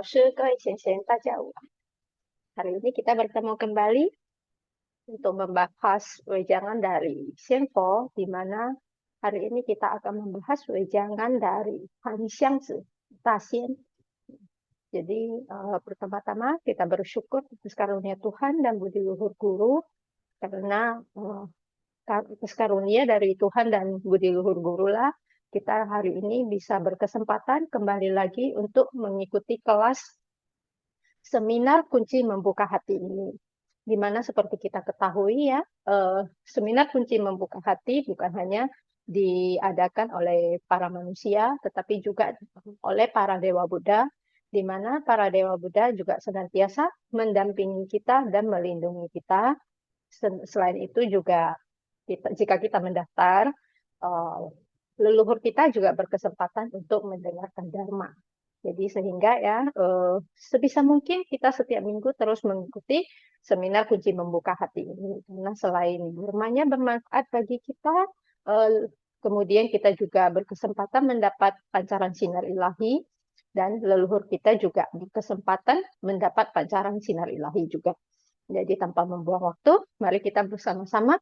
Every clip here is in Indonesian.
Hari ini kita bertemu kembali untuk membahas wejangan dari Xianfo, di mana hari ini kita akan membahas wejangan dari Han Xiangzi, Daxian. Jadi pertama-tama kita bersyukur atas karunia Tuhan dan budi luhur guru, karena atas karunia dari Tuhan dan budi luhur guru lah kita hari ini bisa berkesempatan kembali lagi untuk mengikuti kelas seminar kunci membuka hati ini. Di mana seperti kita ketahui ya, seminar kunci membuka hati bukan hanya diadakan oleh para manusia, tetapi juga oleh para Dewa Buddha, di mana para Dewa Buddha juga senantiasa mendampingi kita dan melindungi kita. Selain itu juga jika kita mendaftar, leluhur kita juga berkesempatan untuk mendengarkan Dharma. Jadi sehingga ya sebisa mungkin kita setiap minggu terus mengikuti seminar kunci membuka hati ini. Karena selain Dharmanya bermanfaat bagi kita, kemudian kita juga berkesempatan mendapat pancaran sinar ilahi, dan leluhur kita juga berkesempatan mendapat pancaran sinar ilahi juga. Jadi tanpa membuang waktu, mari kita bersama-sama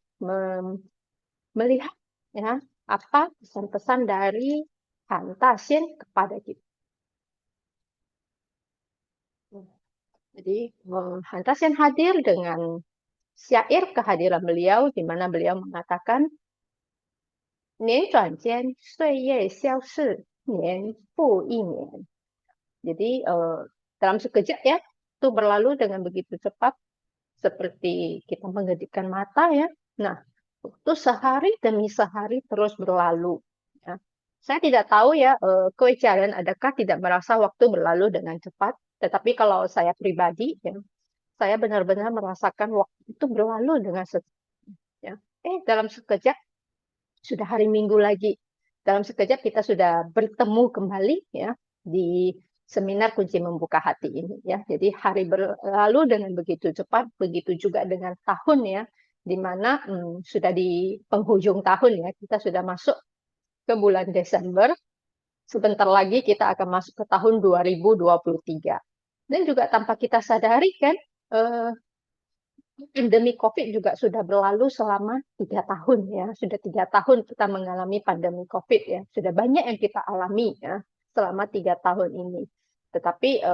melihat ya apa pesan-pesan dari Han Daxian kepada kita. Jadi Han Daxian hadir dengan syair kehadiran beliau, di mana beliau mengatakan, "Nian zhuan jian, sui ye xiao shi, nian bu yi nian." Jadi dalam sekejap ya, itu berlalu dengan begitu cepat, seperti kita mengedipkan mata ya. Nah, waktu sehari demi sehari terus berlalu. Ya. Saya tidak tahu ya, kalian adakah tidak merasa waktu berlalu dengan cepat? Tetapi kalau saya pribadi, ya, saya benar-benar merasakan waktu itu berlalu dengan ya. Dalam sekejap sudah hari Minggu lagi. Dalam sekejap kita sudah bertemu kembali ya di seminar kunci membuka hati ini ya. Jadi hari berlalu dengan begitu cepat, begitu juga dengan tahun ya, di mana sudah di penghujung tahun ya. Kita sudah masuk ke bulan Desember. Sebentar lagi kita akan masuk ke tahun 2023. Dan juga tanpa kita sadari kan, pandemi COVID juga sudah berlalu selama 3 tahun ya. Sudah 3 tahun kita mengalami pandemi COVID ya. Sudah banyak yang kita alami ya selama 3 tahun ini. Tetapi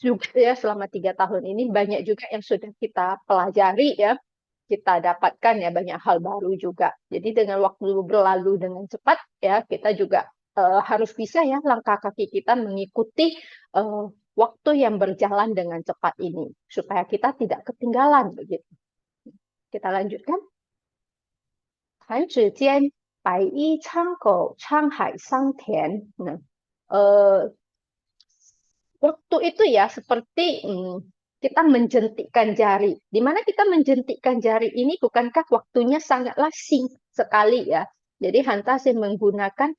juga ya selama 3 tahun ini banyak juga yang sudah kita pelajari ya. Kita dapatkan ya banyak hal baru juga. Jadi dengan waktu berlalu dengan cepat ya, kita juga harus bisa ya langkah kaki kita mengikuti waktu yang berjalan dengan cepat ini supaya kita tidak ketinggalan begitu. Kita lanjutkan. Han zhi jian, bai yi chang gou, chang hai sang tian. Nah, waktu itu ya seperti kita menjentikkan jari. Di mana kita menjentikkan jari ini bukankah waktunya sangatlah singkat sekali ya. Jadi Han Daxian menggunakan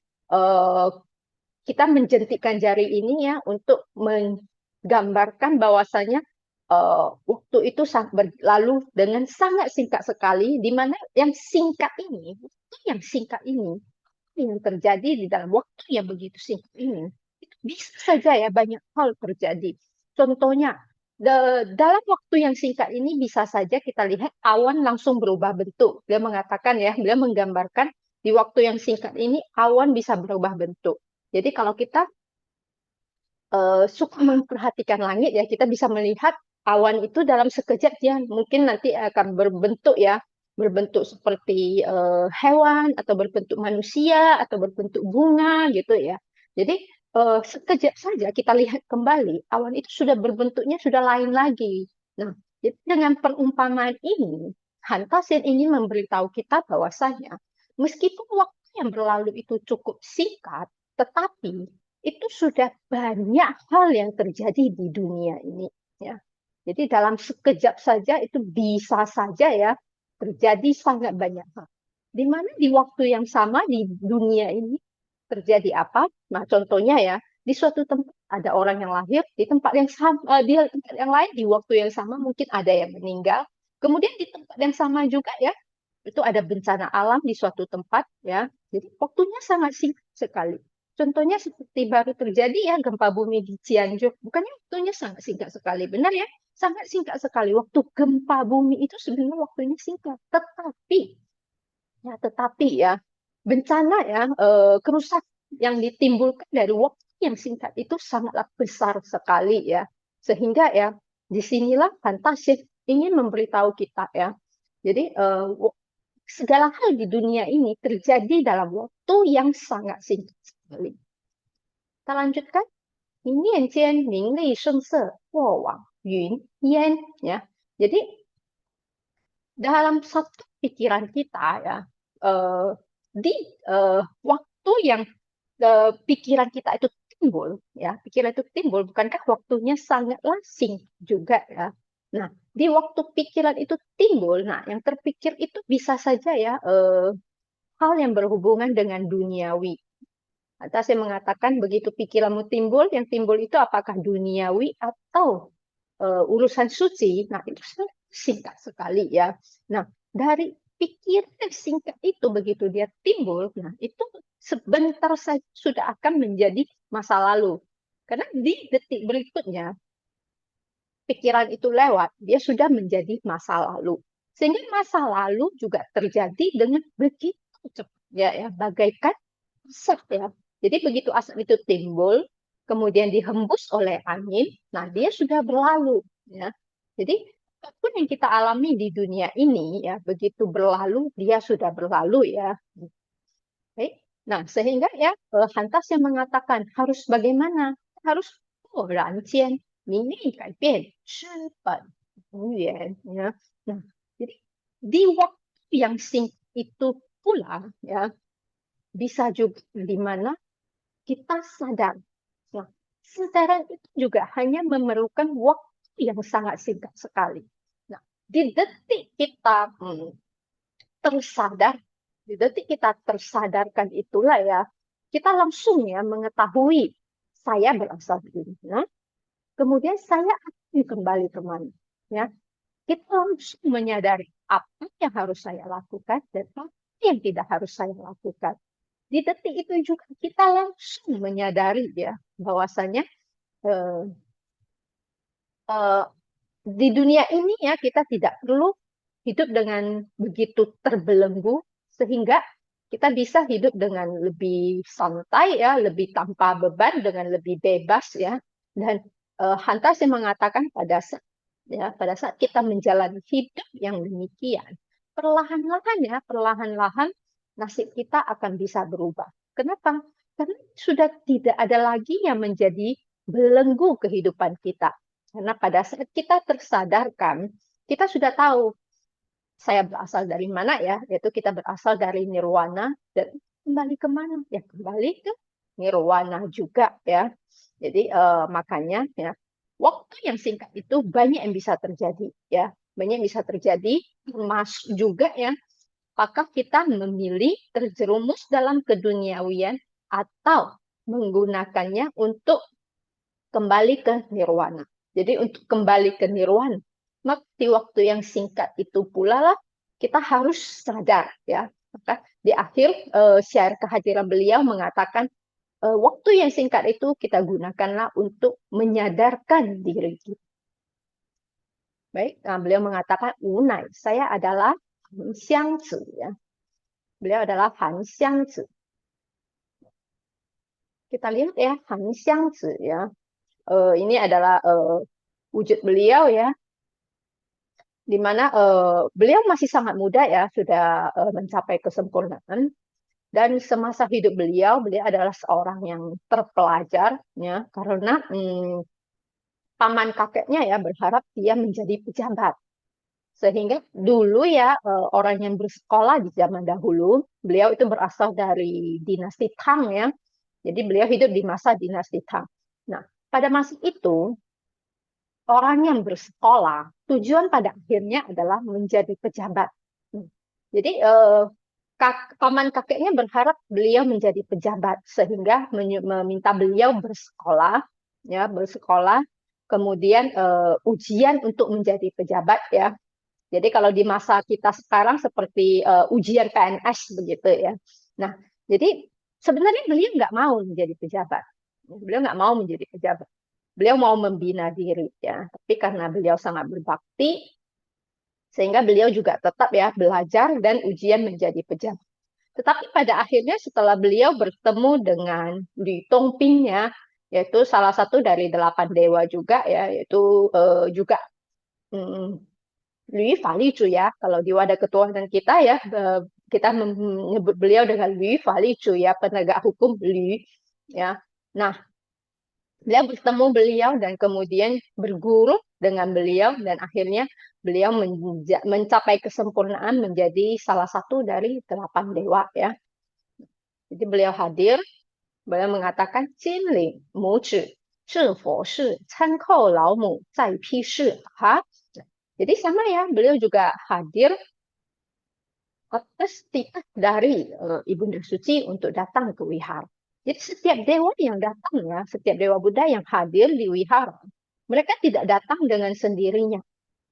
kita menjentikkan jari ini ya untuk menggambarkan bahwasanya waktu itu berlalu dengan sangat singkat sekali, di mana yang singkat ini, yang terjadi di dalam waktu yang begitu singkat ini, itu bisa saja ya banyak hal terjadi. Contohnya, dalam waktu yang singkat ini bisa saja kita lihat awan langsung berubah bentuk. Dia mengatakan ya, dia menggambarkan di waktu yang singkat ini awan bisa berubah bentuk. Jadi kalau kita suka memperhatikan langit ya, kita bisa melihat awan itu dalam sekejap dia mungkin nanti akan berbentuk ya, berbentuk seperti hewan atau berbentuk manusia atau berbentuk bunga gitu ya. Jadi sekejap saja kita lihat kembali awan itu sudah berbentuknya sudah lain lagi. Nah, jadi dengan perumpamaan ini Han Daxian ingin memberitahu kita bahwasanya meskipun waktu yang berlalu itu cukup singkat, tetapi itu sudah banyak hal yang terjadi di dunia ini ya. Jadi dalam sekejap saja itu bisa saja ya terjadi sangat banyak hal. Di mana di waktu yang sama di dunia ini terjadi apa? Nah, contohnya ya, di suatu tempat ada orang yang lahir, di tempat yang sama, di tempat yang lain di waktu yang sama mungkin ada yang meninggal. Kemudian di tempat yang sama juga ya, itu ada bencana alam di suatu tempat ya. Jadi waktunya sangat singkat sekali. Contohnya seperti baru terjadi ya gempa bumi di Cianjur. Bukannya waktunya sangat singkat sekali. Benar ya? Sangat singkat sekali. Waktu gempa bumi itu sebenarnya waktunya singkat. Tetapi ya, bencana ya, kerusakan yang ditimbulkan dari waktu yang singkat itu sangatlah besar sekali ya. Sehingga ya, disinilah Fantasif ingin memberitahu kita ya. Jadi segala hal di dunia ini terjadi dalam waktu yang sangat singkat sekali. Kita lanjutkan. 一念间名利声色，过往云烟 ya. Jadi dalam satu pikiran kita ya, di waktu yang pikiran kita itu timbul ya, pikiran itu timbul, bukankah waktunya sangatlah singkat juga ya. Nah, di waktu pikiran itu timbul, nah yang terpikir itu bisa saja ya hal yang berhubungan dengan duniawi. Atas saya mengatakan begitu pikiranmu timbul, yang timbul itu apakah duniawi atau urusan suci. Nah, itu singkat sekali ya. Nah, dari pikiran singkat itu begitu dia timbul, nah itu sebentar saja sudah akan menjadi masa lalu. Karena di detik berikutnya pikiran itu lewat, dia sudah menjadi masa lalu. Sehingga masa lalu juga terjadi dengan begitu cepat ya, bagaikan asap ya. Jadi begitu asap itu timbul, kemudian dihembus oleh angin, nah dia sudah berlalu ya. Jadi apapun yang kita alami di dunia ini ya, begitu berlalu dia sudah berlalu ya. Baik. Nah, sehingga ya Hantas yang mengatakan harus bagaimana? Harus rancian, mini改变日本原ya. Nah, jadi di waktu yang singkat itu pula ya bisa juga di mana kita sadar. Nah, kesadaran itu juga hanya memerlukan waktu yang sangat singkat sekali. Nah, di detik kita tersadar, di detik kita tersadarkan itulah ya, kita langsung ya mengetahui saya berasal dari mana, kemudian saya akan kembali kemana. Ya, kita langsung menyadari apa yang harus saya lakukan dan apa yang tidak harus saya lakukan. Di detik itu juga kita langsung menyadari ya bahwasanya di dunia ini ya kita tidak perlu hidup dengan begitu terbelenggu sehingga kita bisa hidup dengan lebih santai ya, lebih tanpa beban, dengan lebih bebas ya. Dan Hantas yang mengatakan pada saat kita menjalani hidup yang demikian, perlahan-lahan nasib kita akan bisa berubah. Kenapa? Karena sudah tidak ada lagi yang menjadi belenggu kehidupan kita. Karena pada saat kita tersadarkan, kita sudah tahu saya berasal dari mana ya, yaitu kita berasal dari nirwana dan kembali kemana? Ya kembali ke nirwana juga ya. Jadi makanya ya waktu yang singkat itu banyak yang bisa terjadi ya, banyak yang bisa terjadi termasuk juga ya apakah kita memilih terjerumus dalam keduniawian atau menggunakannya untuk kembali ke nirwana. Jadi untuk kembali ke nirwana, maka di waktu yang singkat itu pula lah kita harus sadar ya. Maka di akhir syair kehadiran beliau mengatakan waktu yang singkat itu kita gunakanlah untuk menyadarkan diri kita. Baik, nah, beliau mengatakan unai, saya adalah Han Xiangzi ya. Beliau adalah Han Xiangzi. Kita lihat ya Han Xiangzi ya. Ini adalah wujud beliau ya, di mana beliau masih sangat muda ya, sudah mencapai kesempurnaan. Dan semasa hidup beliau adalah seorang yang terpelajar ya, karena paman kakeknya ya berharap dia menjadi pejabat. Sehingga dulu ya orang yang bersekolah di zaman dahulu, beliau itu berasal dari dinasti Tang ya. Jadi beliau hidup di masa dinasti Tang. Nah, pada masa itu orang yang bersekolah tujuan pada akhirnya adalah menjadi pejabat. Jadi paman kakeknya berharap beliau menjadi pejabat sehingga meminta beliau bersekolah ya, kemudian ujian untuk menjadi pejabat ya. Jadi kalau di masa kita sekarang seperti ujian PNS begitu ya. Nah, jadi Sebenarnya beliau nggak mau menjadi pejabat. Beliau nggak mau menjadi pejabat. Beliau mau membina diri, ya. Tapi karena beliau sangat berbakti, sehingga beliau juga tetap ya belajar dan ujian menjadi pejabat. Tetapi pada akhirnya setelah beliau bertemu dengan Li Tongping ya, yaitu salah satu dari 8 dewa juga ya, yaitu juga Lui Falizu ya. Kalau di wadah ketuhanan kita ya, kita menyebut beliau dengan Lui Falizu ya, penegak hukum Lui ya. Nah, beliau bertemu beliau dan kemudian berguru dengan beliau dan akhirnya beliau mencapai kesempurnaan menjadi salah satu dari 8 dewa ya. Jadi beliau hadir, beliau mengatakan Jinling muzi zhifo shi cankao laomu zai pi shi. Jadi sama ya, beliau juga hadir atas titah dari Ibunda Suci untuk datang ke wihara. Jadi setiap dewa yang datang ya, setiap dewa Buddha yang hadir di wihara, mereka tidak datang dengan sendirinya.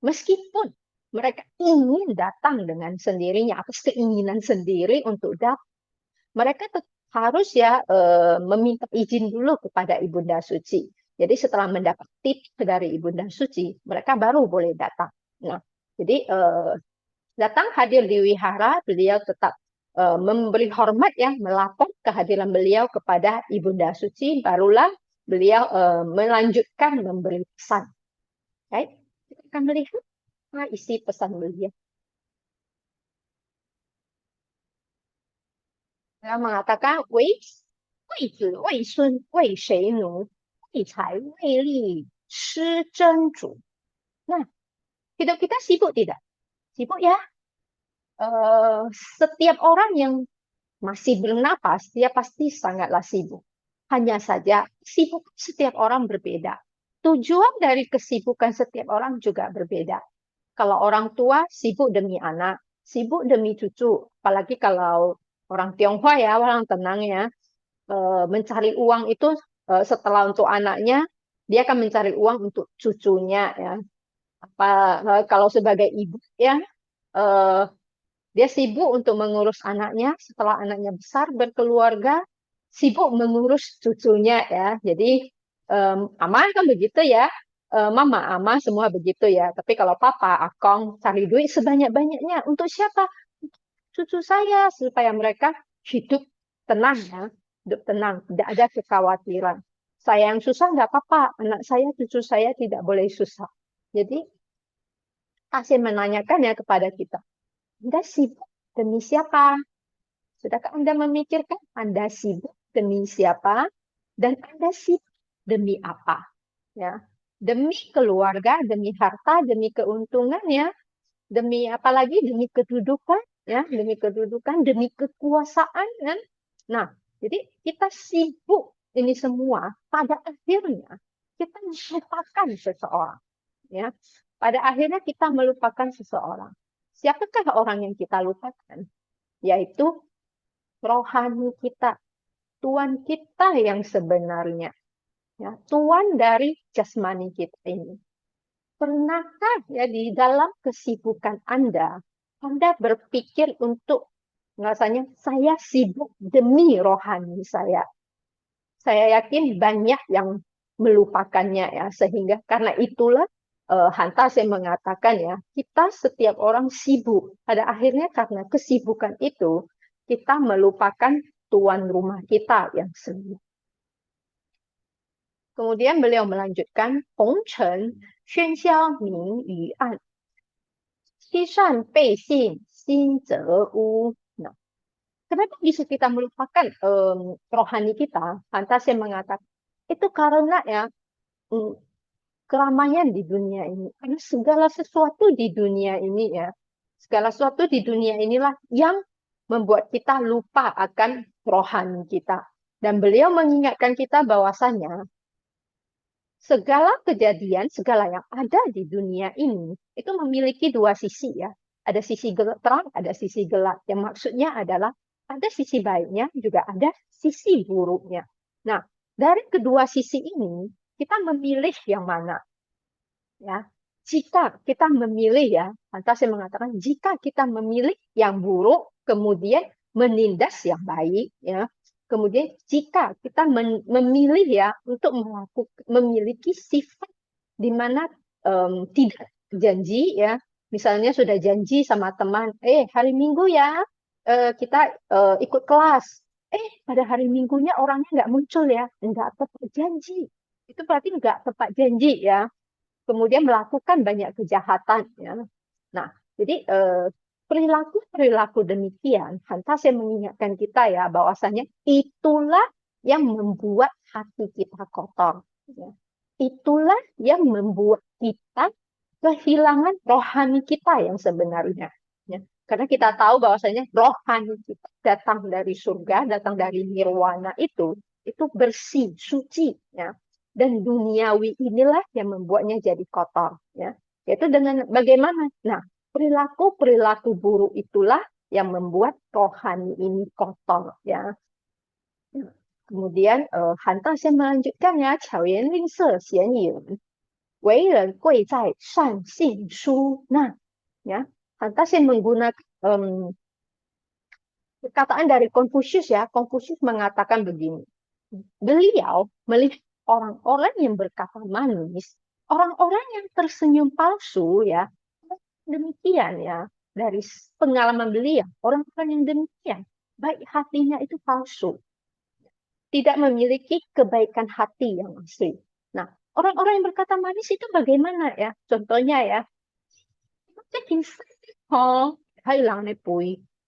Meskipun mereka ingin datang dengan sendirinya, atas keinginan sendiri untuk datang, mereka harus ya meminta izin dulu kepada Ibunda Suci. Jadi setelah mendapat titah dari Ibunda Suci, mereka baru boleh datang. Nah, jadi datang hadir di wihara, beliau tetap memberi hormat ya, melapor kehadiran beliau kepada Ibunda Suci, barulah beliau melanjutkan memberi pesan. Baik, kita akan melihat apa isi pesan beliau. Beliau mengatakan, wei zi, wei sun, wei shei nu, wei cai, wei li, shi zhen zu. Nah, hidup kita sibuk tidak? Sibuk ya. Setiap orang yang masih bernapas, dia pasti sangatlah sibuk. Hanya saja, sibuk setiap orang berbeda. Tujuan dari kesibukan setiap orang juga berbeda. Kalau orang tua sibuk demi anak, sibuk demi cucu. Apalagi kalau orang Tionghoa ya, orang tenang ya, mencari uang itu setelah untuk anaknya, dia akan mencari uang untuk cucunya ya. Kalau sebagai ibu ya, dia sibuk untuk mengurus anaknya. Setelah anaknya besar berkeluarga, sibuk mengurus cucunya ya. Jadi Ama kan begitu ya. Mama, Ama semua begitu ya. Tapi kalau Papa, Akong cari duit sebanyak-banyaknya untuk siapa? Cucu saya supaya mereka hidup tenang ya. Hidup tenang, tidak ada kekhawatiran. Saya yang susah nggak apa-apa. Anak saya, cucu saya tidak boleh susah. Jadi kasih menanyakan ya kepada kita. Anda sibuk demi siapa? Sudahkah Anda memikirkan Anda sibuk demi siapa? Dan Anda sibuk demi apa? Ya, demi keluarga, demi harta, demi keuntungan ya, demi apalagi demi kedudukan ya, demi kedudukan, demi kekuasaan kan. Nah, jadi kita sibuk ini semua pada akhirnya kita melupakan seseorang ya. Pada akhirnya kita melupakan seseorang. Siapakah orang yang kita lupakan? Yaitu rohani kita, Tuhan kita yang sebenarnya. Ya, Tuhan dari jasmani kita ini. Pernahkah ya di dalam kesibukan Anda berpikir untuk rasanya saya sibuk demi rohani saya. Saya yakin banyak yang melupakannya ya, sehingga karena itulah Hanta saya mengatakan ya, kita setiap orang sibuk. Pada akhirnya karena kesibukan itu, kita melupakan tuan rumah kita yang sendiri. Kemudian beliau melanjutkan, Hong Chen, Xuan Xiao, Ming Yu An, Qi Shan Bei Xin, Xin Ze Wu. Nah, kenapa bisa kita melupakan rohani kita? Hanta saya mengatakan, itu karena ya, keramaian di dunia ini. Karena segala sesuatu di dunia ini ya, segala sesuatu di dunia inilah yang membuat kita lupa akan rohani kita. Dan beliau mengingatkan kita bahwasanya segala kejadian, segala yang ada di dunia ini itu memiliki dua sisi ya. Ada sisi terang, ada sisi gelap. Yang maksudnya adalah ada sisi baiknya, juga ada sisi buruknya. Nah, dari kedua sisi ini kita memilih yang mana? Ya, jika kita memilih ya, pantas saya mengatakan jika kita memilih yang buruk kemudian menindas yang baik ya, Kemudian jika kita memilih ya untuk memiliki sifat di mana tidak janji ya, misalnya sudah janji sama teman, hari Minggu ya kita ikut kelas, pada hari Minggunya orangnya nggak muncul ya, nggak tepat janji. Itu berarti nggak tepat janji ya. Kemudian melakukan banyak kejahatan ya. Nah, jadi perilaku-perilaku demikian, Hantase mengingatkan kita ya bahwasanya itulah yang membuat hati kita kotor. Ya. Itulah yang membuat kita kehilangan rohani kita yang sebenarnya. Ya. Karena kita tahu bahwasanya rohani kita datang dari surga, datang dari nirwana itu bersih, suci. Ya. Dan duniawi inilah yang membuatnya jadi kotor. Ya. Yaitu dengan bagaimana? Nah, perilaku-perilaku buruk itulah yang membuat rohani ini kotor ya. Kemudian Hanta saya melanjutkan ya, Qiao Yan Ling Se Xian Yin, Wei Ren Gui Zai Shan Xing Shu. Nah, ya, Hanta saya menggunakan perkataan dari Konfusius ya. Konfusius mengatakan begini. Beliau melihat orang-orang yang berkata manis, orang-orang yang tersenyum palsu ya, demikian ya, dari pengalaman beliau, orang-orang yang demikian, baik hatinya itu palsu, tidak memiliki kebaikan hati yang asli. Nah, orang-orang yang berkata manis itu bagaimana ya? Contohnya ya,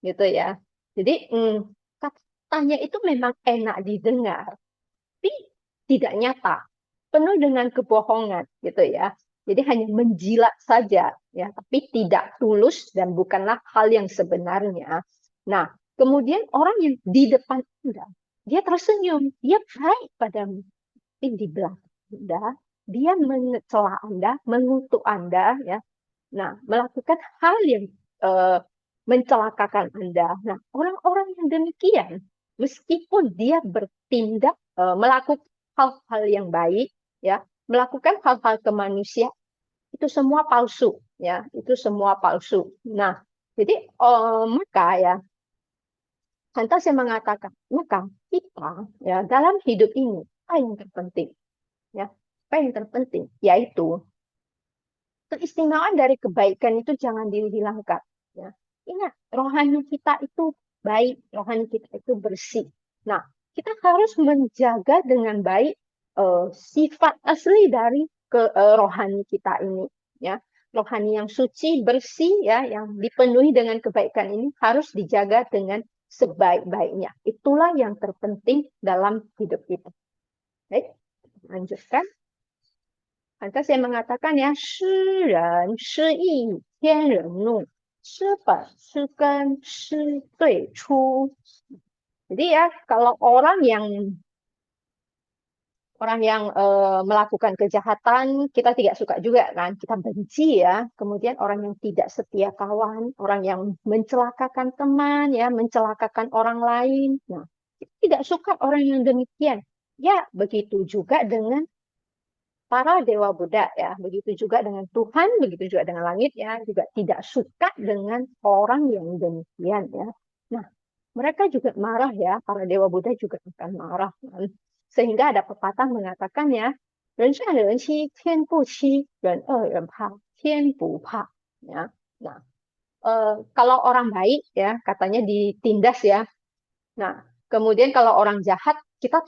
gitu ya. Jadi katanya itu memang enak didengar, tapi tidak nyata, penuh dengan kebohongan, gitu ya. Jadi hanya menjilat saja, ya, tapi tidak tulus dan bukanlah hal yang sebenarnya. Nah, kemudian orang yang di depan Anda, dia tersenyum, dia baik padamu, tapi di belakang Anda, dia mencela Anda, mengutuk Anda, ya. Nah, melakukan hal yang mencelakakan Anda. Nah, orang-orang yang demikian, meskipun dia bertindak melakukan hal-hal yang baik, ya, melakukan hal-hal kemanusiaan, itu semua palsu, ya, itu semua palsu. Nah, jadi maka ya, Hanta saya mengatakan, maka kita ya dalam hidup ini apa yang terpenting, ya, apa yang terpenting, yaitu keistimewaan dari kebaikan itu jangan dihilangkan, ya. Ingat, rohani kita itu baik, rohani kita itu bersih. Nah, kita harus menjaga dengan baik sifat asli dari rohani kita ini, ya. Rohani yang suci, bersih, ya, yang dipenuhi dengan kebaikan ini harus dijaga dengan sebaik-baiknya. Itulah yang terpenting dalam hidup kita. Baik, lanjutkan. Maka saya mengatakan ya, 诗人失意天人怒，失本失根失最初. Jadi ya, kalau orang yang melakukan kejahatan, kita tidak suka juga kan, kita benci ya. Kemudian orang yang tidak setia kawan, orang yang mencelakakan teman, ya, mencelakakan orang lain. Nah, kita tidak suka orang yang demikian. Ya, begitu juga dengan para dewa Buddha ya, begitu juga dengan Tuhan, begitu juga dengan langit ya, juga tidak suka dengan orang yang demikian ya. Nah, mereka juga marah ya, para dewa Buddha juga akan marah kan. Sehingga ada pepatah mengatakan ya, 人善人欺天不欺，人恶人怕天不怕ya. Nah, kalau orang baik ya katanya ditindas ya. Nah, kemudian kalau orang jahat kita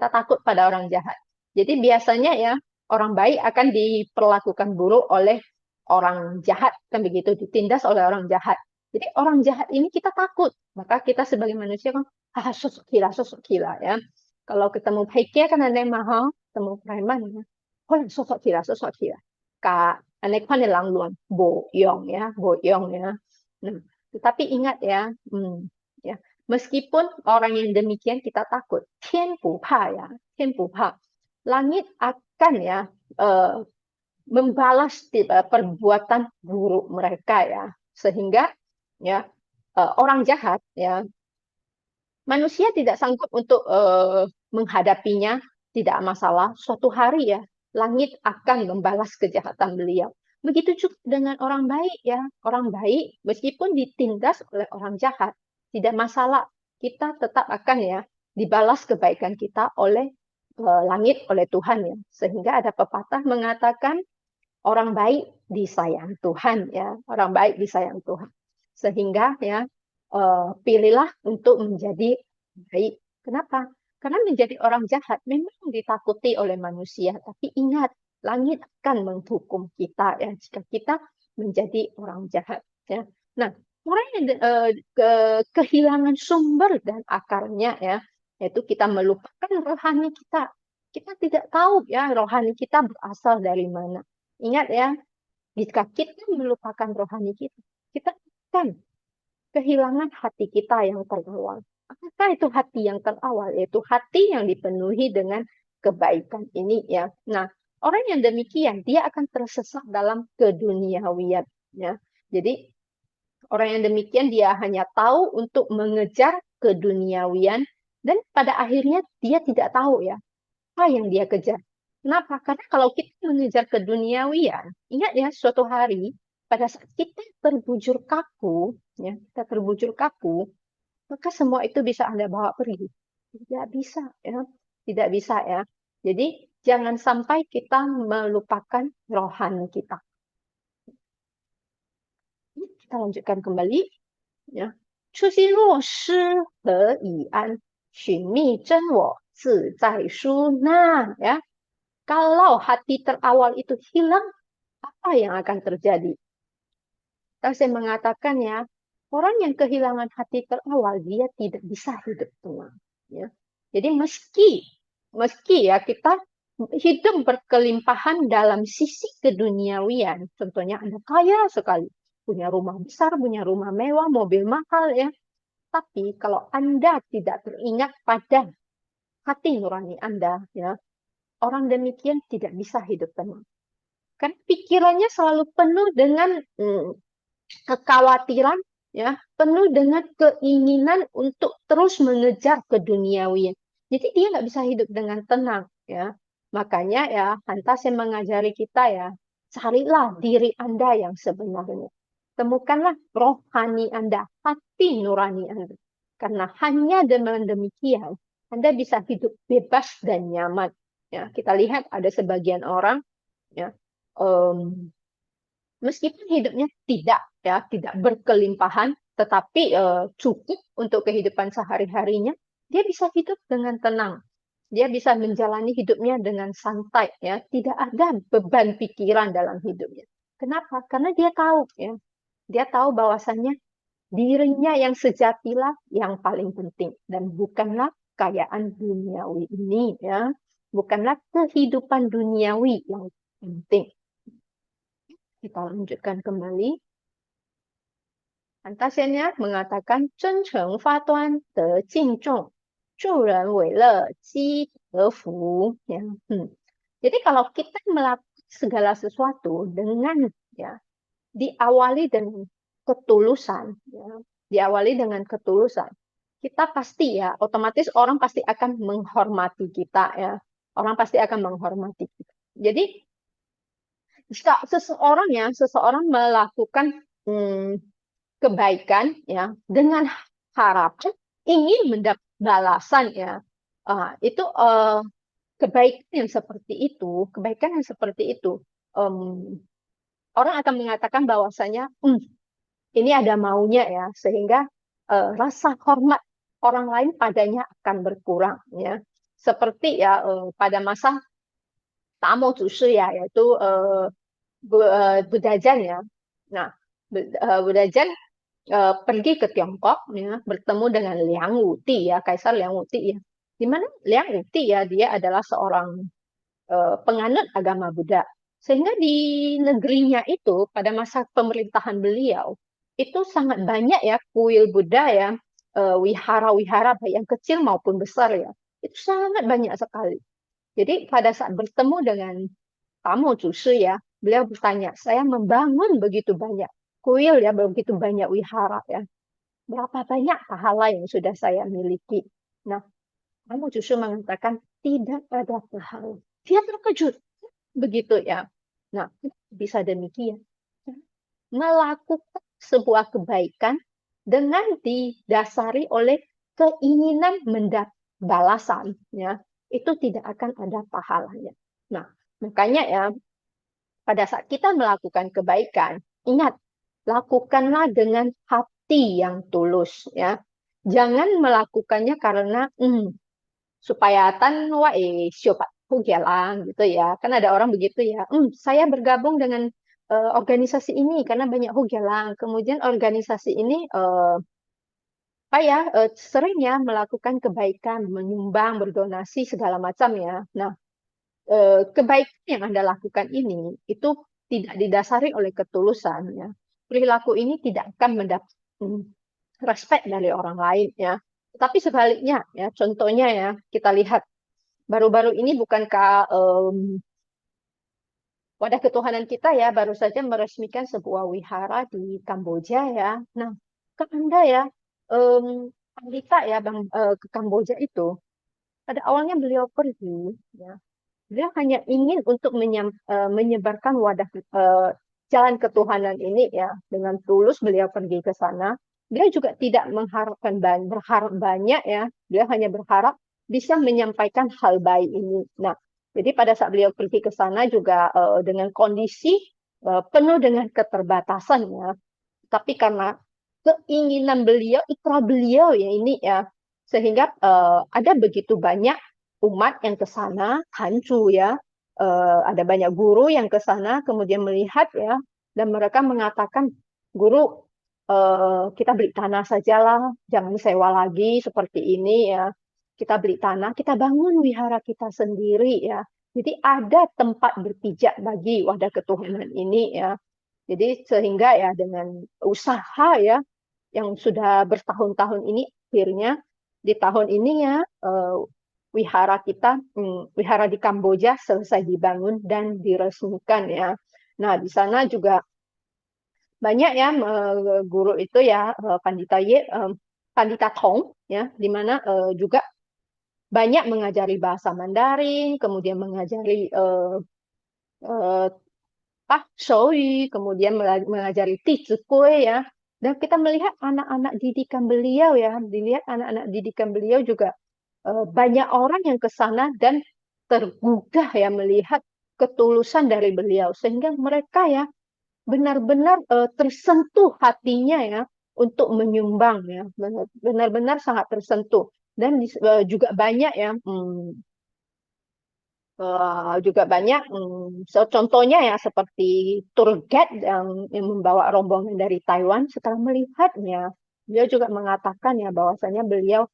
takut pada orang jahat. Jadi biasanya ya orang baik akan diperlakukan buruk oleh orang jahat, kan begitu, ditindas oleh orang jahat. Jadi orang jahat ini kita takut, maka kita sebagai manusia kan sosok gila ya. Kalau ketemu paikia kan ada yang mahal, ketemu preman ya, sosok gila. Kak, aneh kan lang luan, boyong ya. Nah, tetapi ingat ya, ya, meskipun orang yang demikian kita takut, tian bu pa ya, tian bu pa. Langit akan ya membalas perbuatan buruk mereka ya, sehingga ya orang jahat ya, manusia tidak sanggup untuk menghadapinya, tidak masalah. Suatu hari ya langit akan membalas kejahatan beliau. Begitu juga dengan orang baik ya, orang baik meskipun ditindas oleh orang jahat tidak masalah. kita tetap akan ya dibalas kebaikan kita oleh langit, oleh Tuhan ya. Sehingga ada pepatah mengatakan orang baik disayang Tuhan ya, orang baik disayang Tuhan. Sehingga ya pilihlah untuk menjadi baik. Kenapa? Karena menjadi orang jahat memang ditakuti oleh manusia, tapi ingat, langit akan menghukum kita ya jika kita menjadi orang jahat ya. Nah, orang yang kehilangan sumber dan akarnya ya, yaitu kita melupakan rohani kita. Kita tidak tahu ya rohani kita berasal dari mana. Ingat ya, jika kita melupakan rohani kita, kita akan kehilangan hati kita yang terawal. Apakah itu hati yang terawal? Yaitu hati yang dipenuhi dengan kebaikan ini ya. Nah, orang yang demikian dia akan tersesat dalam keduniawian ya. Jadi orang yang demikian dia hanya tahu untuk mengejar keduniawian dan pada akhirnya dia tidak tahu ya apa yang dia kejar. Kenapa? Karena kalau kita mengejar keduniawian, ingat ya suatu hari pada saat kita terbujur kaku, ya, kita terbujur kaku, maka semua itu bisa Anda bawa pergi. Tidak bisa ya. Tidak bisa ya. Jadi jangan sampai kita melupakan rohani kita. Kita lanjutkan kembali ya. 初心若失何以安？寻觅真我自在殊难 ya. Kalau hati terawal itu hilang, apa yang akan terjadi? Saya mengatakan ya, orang yang kehilangan hati terawal, dia tidak bisa hidup tenang. Ya. Jadi meski ya kita hidup berkelimpahan dalam sisi keduniawian, contohnya Anda kaya sekali, punya rumah besar, punya rumah mewah, mobil mahal ya. Tapi kalau Anda tidak teringat pada hati nurani Anda, ya, orang demikian tidak bisa hidup tenang. Karena pikirannya selalu penuh dengan kekhawatiran, ya, penuh dengan keinginan untuk terus mengejar keduniawian. Jadi dia nggak bisa hidup dengan tenang, ya. Makanya ya, Hantas yang mengajari kita ya, carilah diri Anda yang sebenarnya. Temukanlah rohani Anda, hati nurani Anda. Karena hanya dengan demikian, Anda bisa hidup bebas dan nyaman. Ya, kita lihat ada sebagian orang, ya, meskipun hidupnya tidak berkelimpahan, tetapi cukup untuk kehidupan sehari-harinya, dia bisa hidup dengan tenang. Dia bisa menjalani hidupnya dengan santai, ya, tidak ada beban pikiran dalam hidupnya. Kenapa? Karena dia tahu, ya, dia tahu bahwasannya dirinya yang sejatilah yang paling penting dan bukanlah kekayaan duniawi ini, ya, bukanlah kehidupan duniawi yang penting. Kita lanjutkan kembali. Antasianya mengatakan 真诚发端得敬重，助人为乐积德福. Ya. Jadi kalau kita melakukan segala sesuatu dengan ya diawali dengan ketulusan, ya, diawali dengan ketulusan, kita pasti ya otomatis orang pasti akan menghormati kita ya, orang pasti akan menghormati kita. Jadi jika seseorang melakukan kebaikan ya dengan harapan ingin mendapat balasan ya, itu kebaikan yang seperti itu orang akan mengatakan bahwasanya ini ada maunya ya, sehingga rasa hormat orang lain padanya akan berkurang ya. Seperti ya pada masa Tamo Tzushi ya, yaitu Budajan ya. Nah, Budajan pergi ke Tiongkok ya, bertemu dengan Liang Wuti ya, Kaisar Liang Wuti ya. Di mana Liang Wuti ya, dia adalah seorang penganut agama Buddha. Sehingga di negerinya itu pada masa pemerintahan beliau itu sangat banyak ya kuil Buddha ya, wihara-wihara baik yang kecil maupun besar ya. Itu sangat banyak sekali. Jadi pada saat bertemu dengan Tamo Tzushi ya, beliau bertanya, saya membangun begitu banyak kuil ya, begitu banyak wihara ya. Berapa banyak pahala yang sudah saya miliki? Nah, Tamo Tzushi mengatakan tidak ada pahala. Dia terkejut. Begitu ya. Nah, bisa demikian. Melakukan sebuah kebaikan dengan didasari oleh keinginan mendapat balasan, ya, itu tidak akan ada pahalanya. Nah, makanya ya, pada saat kita melakukan kebaikan, ingat, lakukanlah dengan hati yang tulus, ya. Jangan melakukannya karena supaya tan wa siapa hugelang gitu ya. Kan ada orang begitu ya. Saya bergabung dengan organisasi ini karena banyak hugelang. Kemudian organisasi ini sering ya melakukan kebaikan, menyumbang, berdonasi segala macam ya. Nah, kebaikan yang Anda lakukan ini itu tidak didasari oleh ketulusan ya. Perilaku ini tidak akan mendapat respect dari orang lain ya. Tapi sebaliknya ya, contohnya ya, kita lihat baru-baru ini bukankah Wadah Ketuhanan kita ya baru saja meresmikan sebuah wihara di Kamboja ya. Nah, ke Anda ya, Pandita ya ke Kamboja itu, pada awalnya beliau pergi ya. Dia hanya ingin untuk menyebarkan jalan ketuhanan ini ya, dengan tulus beliau pergi ke sana. Dia juga tidak berharap banyak ya. Dia hanya berharap bisa menyampaikan hal baik ini. Nah, jadi pada saat beliau pergi ke sana juga dengan kondisi penuh dengan keterbatasan ya. Tapi karena keinginan beliau, ikrar beliau ya ini ya, sehingga ada begitu banyak umat yang ke sana, Hancu ya, ada banyak guru yang ke sana, kemudian melihat ya, dan mereka mengatakan, guru, kita beli tanah sajalah, jangan sewa lagi seperti ini ya, kita beli tanah, kita bangun wihara kita sendiri ya. Jadi ada tempat berpijak bagi wadah ketuhanan ini ya. Jadi sehingga ya dengan usaha ya yang sudah bertahun-tahun ini akhirnya di tahun ini ya wihara di Kamboja selesai dibangun dan diresmikan ya. Nah, di sana juga banyak ya guru itu ya Pandita Tong ya, di mana juga banyak mengajari bahasa Mandarin, kemudian mengajari kemudian mengajari Kue ya. Dan kita melihat anak-anak didikan beliau ya, dilihat anak-anak didikan beliau juga banyak orang yang ke sana dan tergugah ya melihat ketulusan dari beliau sehingga mereka ya benar-benar tersentuh hatinya ya untuk menyumbang ya, benar-benar sangat tersentuh dan juga banyak ya juga banyak contohnya ya seperti tour guide yang membawa rombongan dari Taiwan setelah melihatnya beliau juga mengatakan ya bahwasanya beliau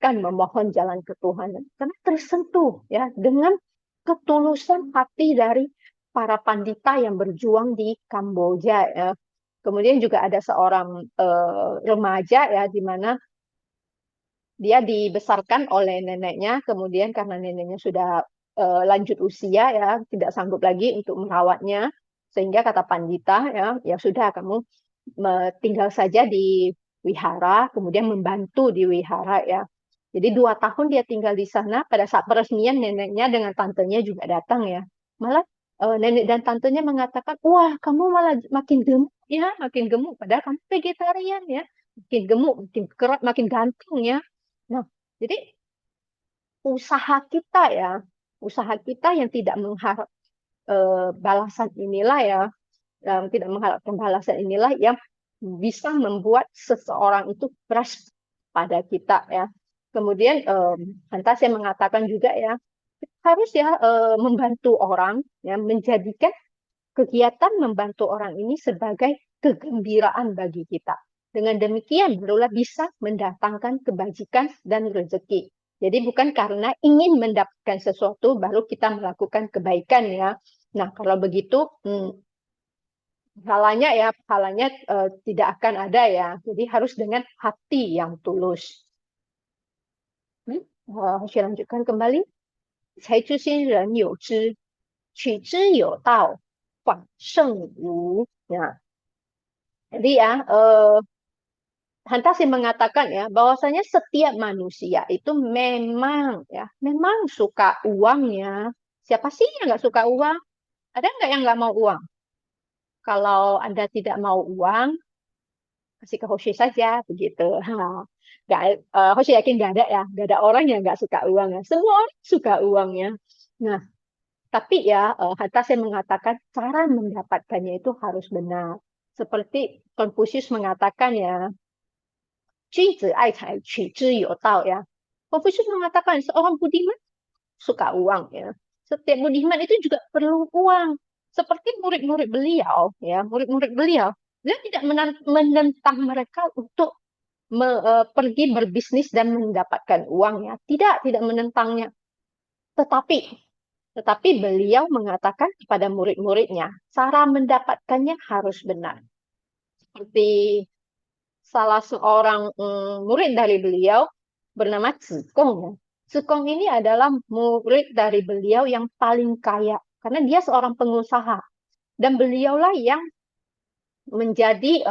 kan memohon jalan ketuhanan karena tersentuh ya dengan ketulusan hati dari para pandita yang berjuang di Kamboja ya. Kemudian juga ada seorang remaja ya di mana dia dibesarkan oleh neneknya, kemudian karena neneknya sudah lanjut usia ya, tidak sanggup lagi untuk merawatnya, sehingga kata Pandita ya, ya sudah kamu tinggal saja di wihara, kemudian membantu di wihara ya. Jadi 2 tahun dia tinggal di sana. Pada saat peresmian neneknya dengan tantenya juga datang ya. Malah nenek dan tantenya mengatakan, wah kamu malah makin gemuk ya, makin gemuk. Padahal kamu vegetarian ya, makin gemuk, makin kerat, makin ganteng ya. Nah, jadi usaha kita ya, usaha kita yang tidak mengharap balasan inilah ya, tidak mengharapkan balasan inilah yang bisa membuat seseorang itu trust pada kita ya. Kemudian lantas saya mengatakan juga ya, harus ya membantu orang ya, menjadikan kegiatan membantu orang ini sebagai kegembiraan bagi kita. Dengan demikian barulah bisa mendatangkan kebajikan dan rezeki. Jadi bukan karena ingin mendapatkan sesuatu baru kita melakukan kebaikan ya. Nah, kalau begitu pahalanya tidak akan ada ya. Jadi harus dengan hati yang tulus. Saya lanjutkan kembali. 才知先人有之，取之有道，反胜无。Ya. Jadi ya, Hantasi mengatakan ya bahwasanya setiap manusia itu memang suka uang ya. Siapa sih yang nggak suka uang? Ada nggak yang nggak mau uang? Kalau Anda tidak mau uang, kasih ke Hoshi saja begitu. Nggak, Hoshi yakin nggak ada orang yang nggak suka uang ya. Semua orang suka uangnya. Nah, tapi ya Hatta mengatakan cara mendapatkannya itu harus benar. Seperti Confucius mengatakan ya, 君子爱财，取之有道 ya. Confucius mengatakan seorang budiman suka uang ya. Setiap budiman itu juga perlu uang. Seperti murid-murid beliau ya, murid-murid beliau dia tidak menentang mereka untuk pergi berbisnis dan mendapatkan uang ya. Tidak menentangnya. Tetapi tetapi beliau mengatakan kepada murid-muridnya, cara mendapatkannya harus benar. Seperti salah seorang murid dari beliau bernama Zikong ya. Zikong ini adalah murid dari beliau yang paling kaya karena dia seorang pengusaha dan beliaulah yang menjadi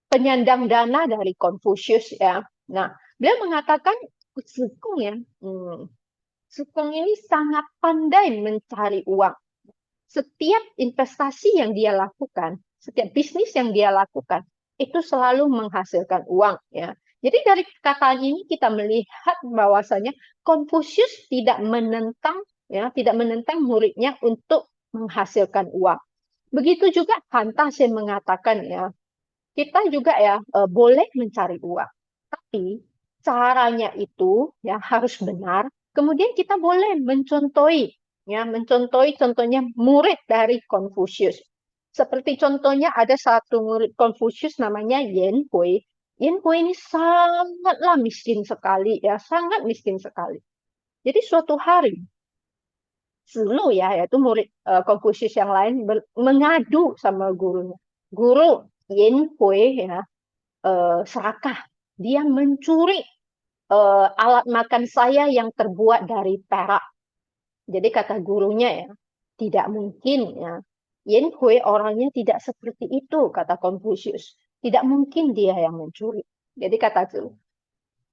penyandang dana dari Confucius ya. Nah, beliau mengatakan Zikong ya, Zikong ini sangat pandai mencari uang. Setiap investasi yang dia lakukan, setiap bisnis yang dia lakukan, itu selalu menghasilkan uang ya. Jadi dari perkataan ini kita melihat bahwasanya Confucius tidak menentang ya, tidak menentang muridnya untuk menghasilkan uang. Begitu juga Hantasen mengatakan ya, kita juga ya boleh mencari uang, tapi caranya itu ya harus benar. Kemudian kita boleh mencontohi ya, mencontohi contohnya murid dari Confucius. Seperti contohnya ada satu murid Confucius namanya Yan Hui. Yan Hui ini sangatlah miskin sekali ya, sangat miskin sekali. Jadi suatu hari Zulu ya, yaitu murid Confucius yang lain mengadu sama gurunya. Guru Yan Hui ya, serakah. Dia mencuri alat makan saya yang terbuat dari perak. Jadi kata gurunya ya, tidak mungkin ya. Yen Hui orangnya tidak seperti itu, kata Confucius. Tidak mungkin dia yang mencuri. Jadi kata Zulu,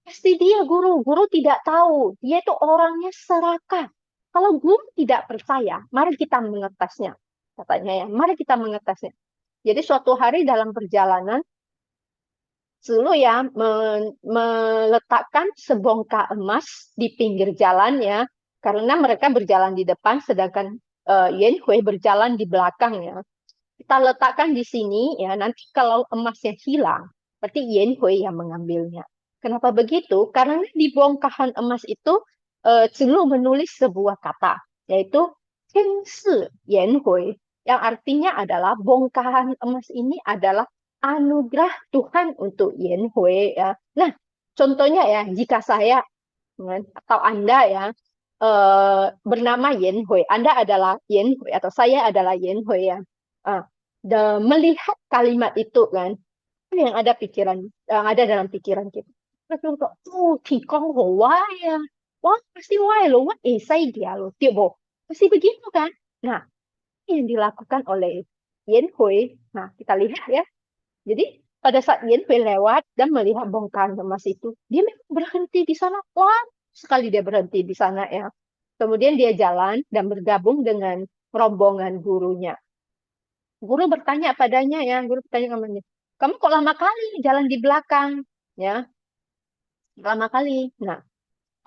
pasti dia guru. Guru tidak tahu. Dia itu orangnya serakah. Kalau guru tidak percaya, mari kita mengetesnya. Katanya ya, mari kita mengetesnya. Jadi suatu hari dalam perjalanan, Zulu ya meletakkan sebongkah emas di pinggir jalan ya, karena mereka berjalan di depan, sedangkan Yen Hui berjalan di belakang ya. Kita letakkan di sini ya, nanti kalau emasnya hilang, berarti Yen Hui yang mengambilnya. Kenapa begitu? Karena di bongkahan emas itu Zulu menulis sebuah kata, yaitu Kensi Yen Hui, yang artinya adalah bongkahan emas ini adalah anugerah Tuhan untuk Yen Hui ya. Nah, contohnya ya, jika saya atau Anda ya bernama Yen Hui, Anda adalah Yen Hui atau saya adalah Yen Hui ya. Uh, melihat kalimat itu kan, yang ada yang ada dalam pikiran kita. Terus kok, Qigong Ho Wai ya. Wah, pasti Wai lo, Wah, saya dia lo, Tibo. Pasti begitu kan? Nah, yang dilakukan oleh Yen Hui. Nah, kita lihat ya. Jadi pada saat Yen Hui lewat dan melihat bongkahan emas itu, dia memang berhenti di sana. Wah, sekali dia berhenti di sana ya. Kemudian dia jalan dan bergabung dengan rombongan gurunya. Guru bertanya padanya ya, guru bertanya kepadanya, kamu kok lama kali jalan di belakang? Ya, lama kali. Nah,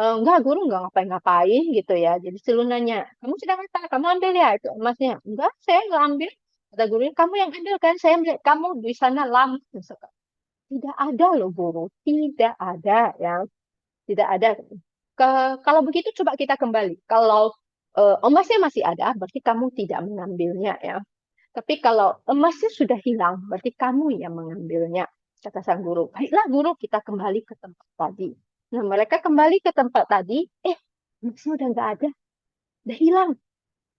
enggak guru enggak ngapain-ngapain gitu ya. Jadi selalu nanya, kamu sedang apa? Kamu ambil ya itu emasnya? Enggak, saya enggak ambil. Kata guru, kamu yang ambil kan? Saya melihat kamu di sana lama. Tidak ada loh guru, tidak ada ya, tidak ada. Kalau begitu coba kita kembali. Kalau emasnya masih ada, berarti kamu tidak mengambilnya ya. Tapi kalau emasnya sudah hilang, berarti kamu yang mengambilnya, kata sang guru. Baiklah guru, kita kembali ke tempat tadi. Nah, mereka kembali ke tempat tadi, emasnya udah nggak ada, udah hilang.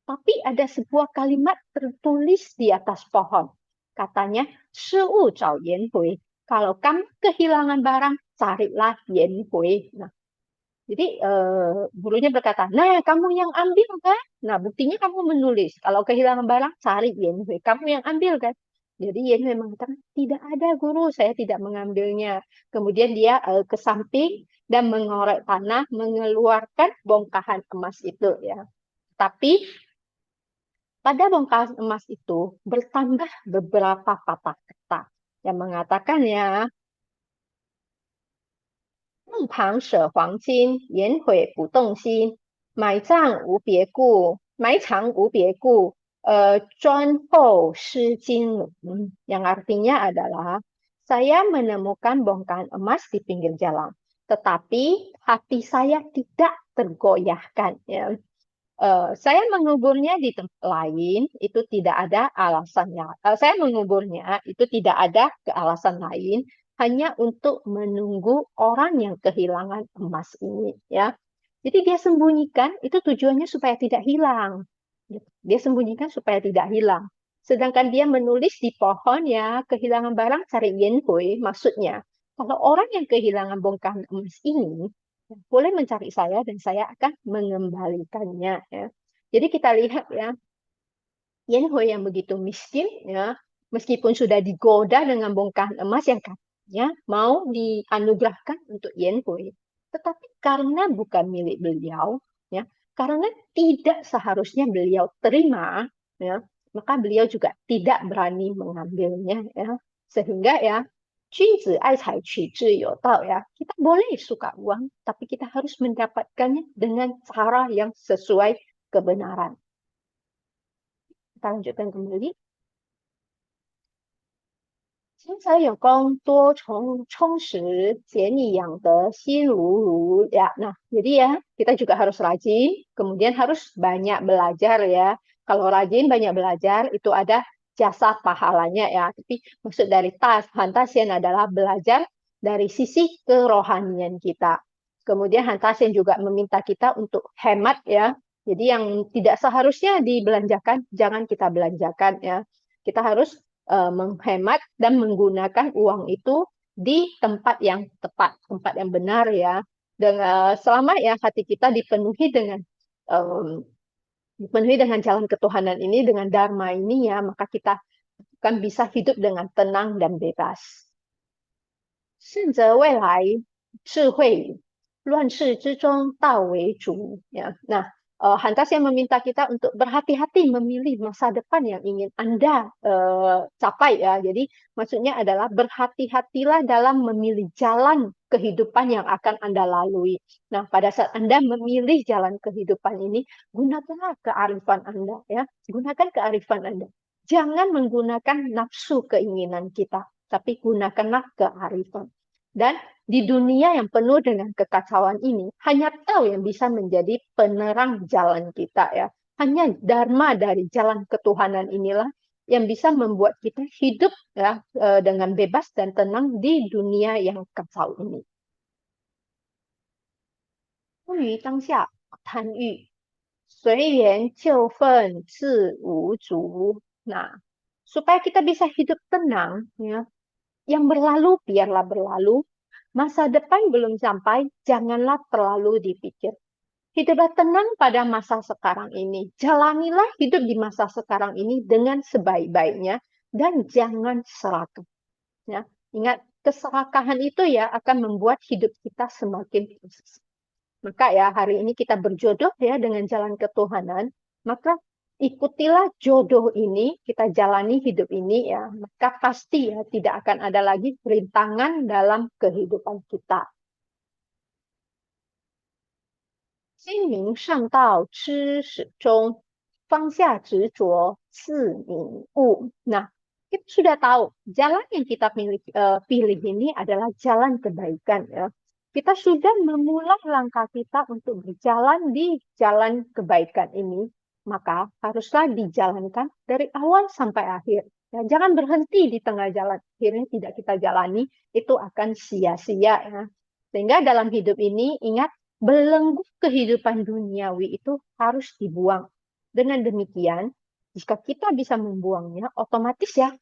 Tapi ada sebuah kalimat tertulis di atas pohon. Katanya, Shu Zhao Yan Hui. Kalau kamu kehilangan barang, carilah Yan Hui. Nah, jadi gurunya berkata, nah kamu yang ambil kan? Nah buktinya kamu menulis. Kalau kehilangan barang, cari Yen Hui. Kamu yang ambil kan? Jadi Yen Hui mengatakan, tidak ada guru, saya tidak mengambilnya. Kemudian dia ke samping dan mengorek tanah, mengeluarkan bongkahan emas itu ya. Tapi pada bongkahan emas itu bertambah beberapa patah kata. yang mengatakan ya, 木旁舍黄金，颜毁不动心。埋藏无别故，砖后失金轮. Yang artinya adalah, saya menemukan bongkahan emas di pinggir jalan, tetapi hati saya tidak tergoyahkan. Ya. Saya menguburnya di tempat lain, itu tidak ada alasannya. Saya menguburnya itu tidak ada alasan lain, hanya untuk menunggu orang yang kehilangan emas ini, ya. Jadi dia sembunyikan itu tujuannya supaya tidak hilang. Dia sembunyikan supaya tidak hilang. Sedangkan dia menulis di pohon ya, kehilangan barang cari yen hui, maksudnya kalau orang yang kehilangan bongkahan emas ini boleh mencari saya dan saya akan mengembalikannya ya. Jadi kita lihat ya, yen hui yang begitu miskin ya, meskipun sudah digoda dengan bongkahan emas yang katanya mau dianugerahkan untuk yen hui, tetapi karena bukan milik beliau ya, karena tidak seharusnya beliau terima ya, maka beliau juga tidak berani mengambilnya ya. Sehingga ya, 君子爱财，取之有道 ya. Kita boleh suka uang, tapi kita harus mendapatkannya dengan cara yang sesuai kebenaran. Kita lanjutkan kembali. 现在有功多充实，俭以养德，心如如ya. Nah, jadi ya kita juga harus rajin, kemudian harus banyak belajar ya. Kalau rajin banyak belajar itu ada jasa pahalanya ya. Tapi maksud dari Hantasien adalah belajar dari sisi kerohanian kita. Kemudian Hantasien juga meminta kita untuk hemat ya. Jadi yang tidak seharusnya dibelanjakan jangan kita belanjakan ya. Kita harus menghemat dan menggunakan uang itu di tempat yang tepat, tempat yang benar ya. Dengan selama ya hati kita dipenuhi dengan jalan ketuhanan ini, dengan dharma ini ya, maka kita akan bisa hidup dengan tenang dan bebas. 胜则未来智慧，乱世之中道为主ya. Nah, Hantas yang meminta kita untuk berhati-hati memilih masa depan yang ingin Anda capai ya. Jadi maksudnya adalah berhati-hatilah dalam memilih jalan kehidupan yang akan Anda lalui. Nah, pada saat Anda memilih jalan kehidupan ini, gunakanlah kearifan Anda ya. Gunakan kearifan Anda. Jangan menggunakan nafsu keinginan kita, tapi gunakanlah kearifan. Dan di dunia yang penuh dengan kekacauan ini, hanya tahu yang bisa menjadi penerang jalan kita ya. Hanya dharma dari jalan ketuhanan inilah yang bisa membuat kita hidup ya dengan bebas dan tenang di dunia yang kacau ini. 不于当下贪欲，随缘就分自无足. Nah, supaya kita bisa hidup tenang ya, yang berlalu biarlah berlalu. Masa depan belum sampai, janganlah terlalu dipikir. Hiduplah tenang pada masa sekarang ini. Jalanilah hidup di masa sekarang ini dengan sebaik-baiknya dan jangan serakah. Ya, ingat, keserakahan itu ya akan membuat hidup kita semakin susah. Maka ya hari ini kita berjodoh ya dengan jalan ketuhanan, maka ikutilah jodoh ini, kita jalani hidup ini ya, maka pasti ya tidak akan ada lagi rintangan dalam kehidupan kita. 心明上道知始终，放下执着自明悟. Nah, kita sudah tahu jalan yang kita pilih ini adalah jalan kebaikan ya. Kita sudah memulai langkah kita untuk berjalan di jalan kebaikan ini, maka haruslah dijalankan dari awal sampai akhir. Ya, jangan berhenti di tengah jalan. Akhirnya tidak kita jalani, itu akan sia-sia ya. Sehingga dalam hidup ini, ingat, belenggu kehidupan duniawi itu harus dibuang. Dengan demikian, jika kita bisa membuangnya, otomatis ya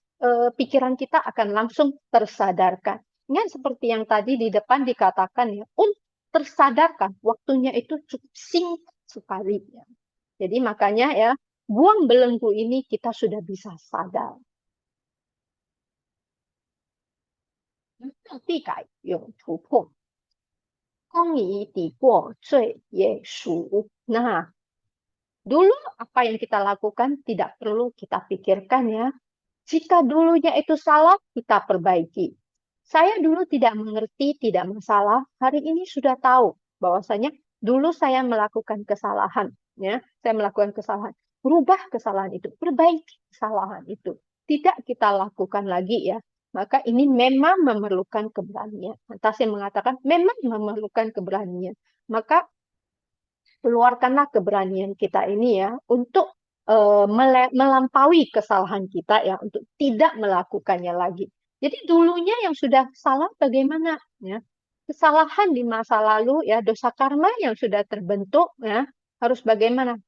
pikiran kita akan langsung tersadarkan. Ingat seperti yang tadi di depan dikatakan ya, untuk tersadarkan waktunya itu cukup singkat sekali ya. Jadi makanya ya, buang belenggu ini kita sudah bisa sadar. 必改永突破，公以抵过罪也属. Nah, dulu apa yang kita lakukan tidak perlu kita pikirkan ya. Jika dulunya itu salah, kita perbaiki. Saya dulu tidak mengerti, tidak masalah. Hari ini sudah tahu bahwasanya dulu saya melakukan kesalahan, ya. Saya melakukan kesalahan. Berubah kesalahan itu, perbaiki kesalahan itu. Tidak kita lakukan lagi ya. Maka ini memang memerlukan keberanian. Saya mengatakan memang memerlukan keberanian. Maka keluarkanlah keberanian kita ini ya untuk melampaui kesalahan kita ya, untuk tidak melakukannya lagi. Jadi dulunya yang sudah salah bagaimana ya? Kesalahan di masa lalu ya, dosa karma yang sudah terbentuk ya, harus bagaimana?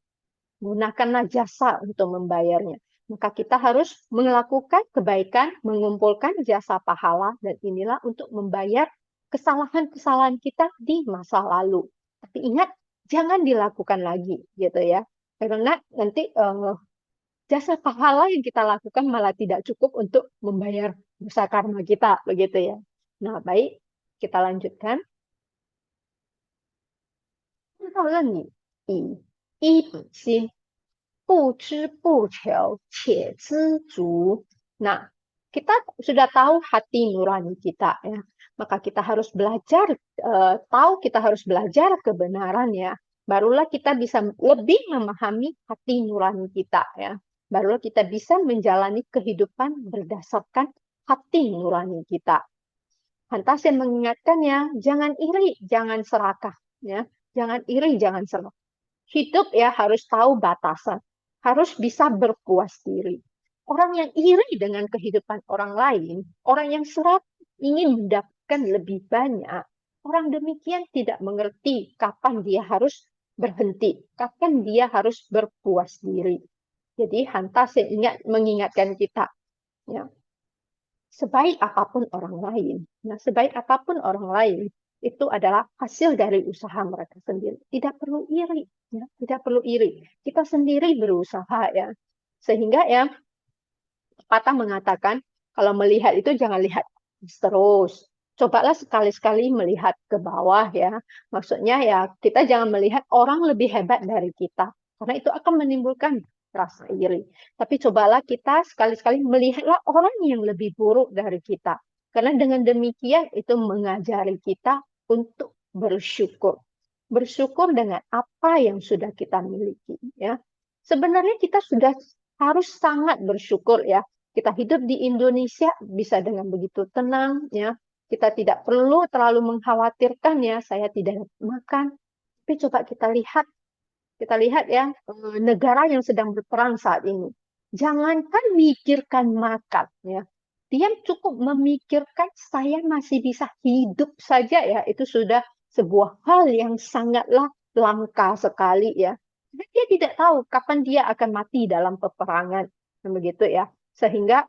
Gunakanlah jasa untuk membayarnya. Maka kita harus melakukan kebaikan, mengumpulkan jasa pahala, dan inilah untuk membayar kesalahan-kesalahan kita di masa lalu. Tapi ingat, jangan dilakukan lagi, gitu ya. Karena nanti jasa pahala yang kita lakukan malah tidak cukup untuk membayar dosa karma kita, begitu ya. Nah, baik, kita lanjutkan. 知道任你以一本心，不知不求，且知足. Nah, kita sudah tahu hati nurani kita ya. Maka kita harus belajar, kita harus belajar kebenaran ya. Barulah kita bisa lebih memahami hati nurani kita ya. Barulah kita bisa menjalani kehidupan berdasarkan hati nurani kita. Lantas yang mengingatkannya, jangan iri, jangan serakah ya. Jangan iri, jangan serakah. Hidup ya harus tahu batasan, harus bisa berpuas diri. Orang yang iri dengan kehidupan orang lain, orang yang serakah ingin mendapatkan lebih banyak, orang demikian tidak mengerti kapan dia harus berhenti, kapan dia harus berpuas diri. Jadi Hanta mengingatkan kita, ya, sebaik apapun orang lain, sebaik apapun orang lain, itu adalah hasil dari usaha mereka sendiri. Tidak perlu iri, ya, tidak perlu iri. Kita sendiri berusaha ya, sehingga ya pepatah mengatakan kalau melihat itu jangan lihat terus. Cobalah sekali-sekali melihat ke bawah ya. Maksudnya ya kita jangan melihat orang lebih hebat dari kita, karena itu akan menimbulkan rasa iri. Tapi cobalah kita sekali-sekali melihatlah orang yang lebih buruk dari kita. Karena dengan demikian itu mengajari kita untuk bersyukur. Bersyukur dengan apa yang sudah kita miliki ya. Sebenarnya kita sudah harus sangat bersyukur ya. Kita hidup di Indonesia bisa dengan begitu tenang ya. Kita tidak perlu terlalu mengkhawatirkan ya, saya tidak makan. Tapi coba kita lihat ya, negara yang sedang berperang saat ini. Jangankan mikirkan makan ya. Dia cukup memikirkan saya masih bisa hidup saja ya, itu sudah sebuah hal yang sangatlah langka sekali ya. Dia tidak tahu kapan dia akan mati dalam peperangan, begitu ya. Sehingga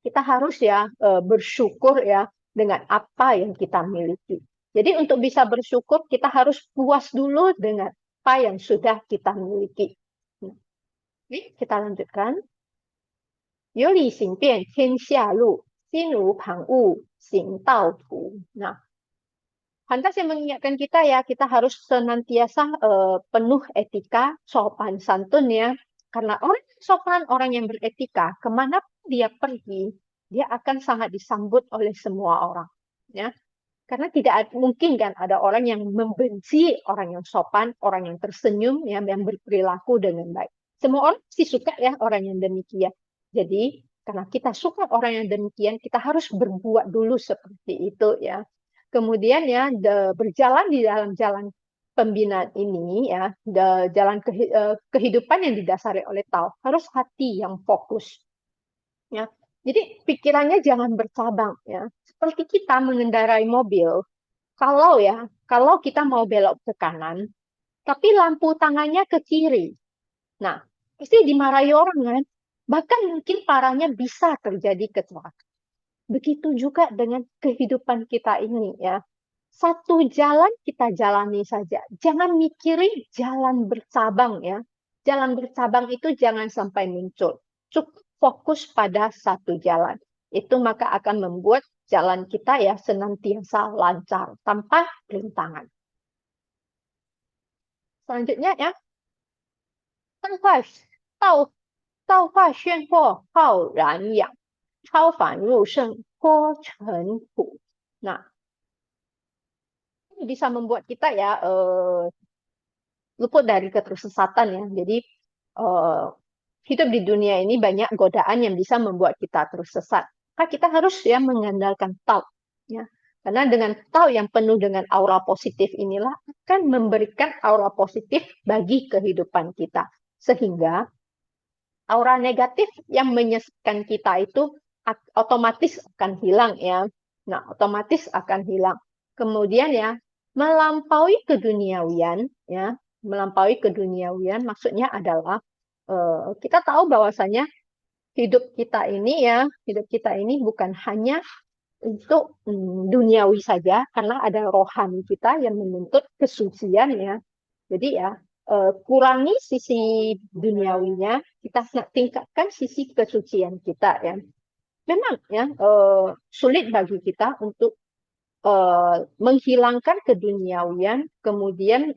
kita harus ya bersyukur ya dengan apa yang kita miliki. Jadi untuk bisa bersyukur kita harus puas dulu dengan apa yang sudah kita miliki. Oke, kita lanjutkan. 有理行遍天下路，心如旁骛，行道途. Nah, Hantas yang mengingatkan kita ya, kita harus senantiasa penuh etika, sopan santun ya. Karena orang yang sopan, orang yang beretika, kemanapun dia pergi, dia akan sangat disambut oleh semua orang. Ya. Karena tidak mungkin kan ada orang yang membenci orang yang sopan, orang yang tersenyum, yang berperilaku dengan baik. Semua orang pasti suka ya orang yang demikian. Jadi karena kita suka orang yang demikian, kita harus berbuat dulu seperti itu ya. Kemudian ya berjalan di dalam jalan pembinaan ini ya, jalan kehidupan yang didasari oleh Tao, harus hati yang fokus. Ya. Jadi pikirannya jangan bercabang ya. Seperti kita mengendarai mobil, kalau kita mau belok ke kanan, tapi lampu tangannya ke kiri. Nah, pasti dimarahi orang kan? Bahkan mungkin parahnya bisa terjadi kecelakaan. Begitu juga dengan kehidupan kita ini ya. Satu jalan kita jalani saja. Jangan mikirin jalan bercabang ya. Jalan bercabang itu jangan sampai muncul. Cukup fokus pada satu jalan. Itu maka akan membuat jalan kita ya senantiasa lancar tanpa rintangan. Selanjutnya ya. 5. 道道化炫惑浩然养，超凡入圣脱尘土. Nah, ini bisa membuat kita ya luput dari ketersesatan ya. Jadi hidup di dunia ini banyak godaan yang bisa membuat kita tersesat. Maka kita harus ya mengandalkan tao. Ya. Karena dengan tao yang penuh dengan aura positif inilah akan memberikan aura positif bagi kehidupan kita. Sehingga aura negatif yang menyesatkan kita itu otomatis akan hilang ya. Nah, otomatis akan hilang. Kemudian ya, melampaui keduniawian ya, melampaui keduniawian maksudnya adalah kita tahu bahwasanya hidup kita ini bukan hanya untuk duniawi saja, karena ada rohani kita yang menuntut kesucian ya. Jadi ya kurangi sisi duniawinya, kita tingkatkan sisi kesucian kita ya. Memang ya sulit bagi kita untuk menghilangkan keduniawian, kemudian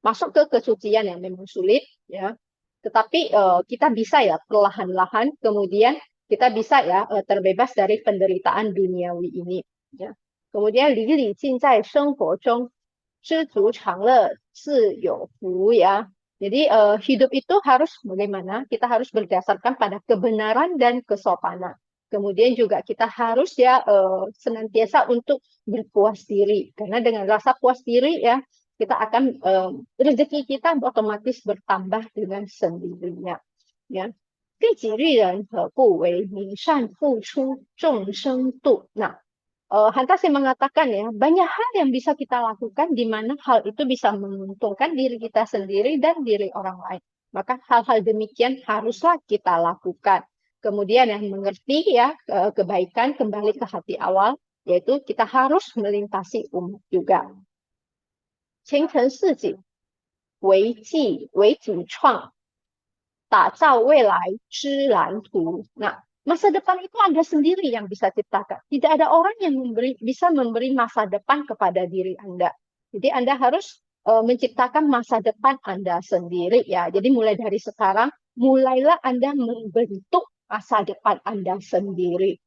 masuk ke kesucian yang memang sulit ya. Tetapi kita bisa ya perlahan-lahan kemudian kita bisa ya terbebas dari penderitaan duniawi ini ya. Kemudian 离离尽在生活中，知足常乐，自有福 ya. Jadi hidup itu harus bagaimana? Kita harus berdasarkan pada kebenaran dan kesopanan. Kemudian juga kita harus ya senantiasa untuk berpuas diri. Karena dengan rasa puas diri ya kita akan rezeki kita otomatis bertambah dengan sendirinya. Ya. 利己利人何不为？民善付出，众生度. Nah, Hantas yang mengatakan ya, banyak hal yang bisa kita lakukan di mana hal itu bisa menguntungkan diri kita sendiri dan diri orang lain. Maka hal-hal demikian haruslah kita lakukan. Kemudian yang mengerti ya kebaikan kembali ke hati awal, yaitu kita harus melintasi umat juga. 前程似锦，为主创，打造未来之蓝图. Nah, masa depan itu Anda sendiri yang bisa ciptakan. Tidak ada orang yang bisa memberi masa depan kepada diri Anda. Jadi Anda harus menciptakan masa depan Anda sendiri ya. Jadi mulai dari sekarang, mulailah Anda membentuk masa depan Anda sendiri.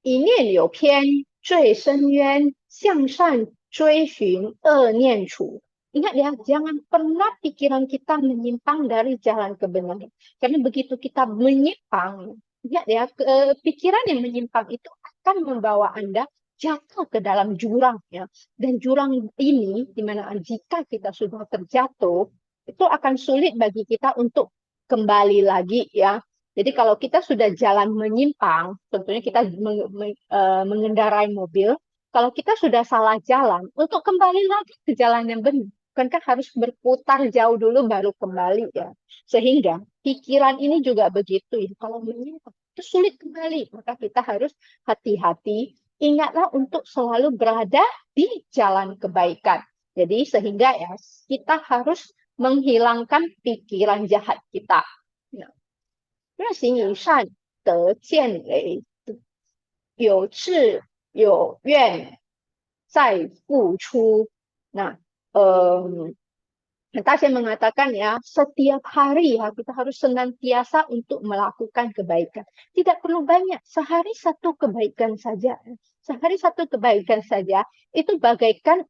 一念有偏，坠深渊，向善追寻，恶念除. Ingat ya, jangan pernah pikiran kita menyimpang dari jalan kebenaran. Karena begitu kita menyimpang, ingat ya, pikiran yang menyimpang itu akan membawa Anda jatuh ke dalam jurang ya. Dan jurang ini, di mana jika kita sudah terjatuh, itu akan sulit bagi kita untuk kembali lagi ya. Jadi kalau kita sudah jalan menyimpang, tentunya kita mengendarai mobil, kalau kita sudah salah jalan, untuk kembali lagi ke jalan yang benar, bukankah harus berputar jauh dulu baru kembali ya. Sehingga pikiran ini juga begitu ya, kalau menyimpang itu sulit kembali, maka kita harus hati-hati. Ingatlah untuk selalu berada di jalan kebaikan. Jadi sehingga ya kita harus menghilangkan pikiran jahat kita. Nah, 日行一善得见雷，有志有愿再付出. Nah, saya mengatakan ya, setiap hari ya kita harus senantiasa untuk melakukan kebaikan. Tidak perlu banyak, sehari satu kebaikan saja. Sehari satu kebaikan saja itu bagaikan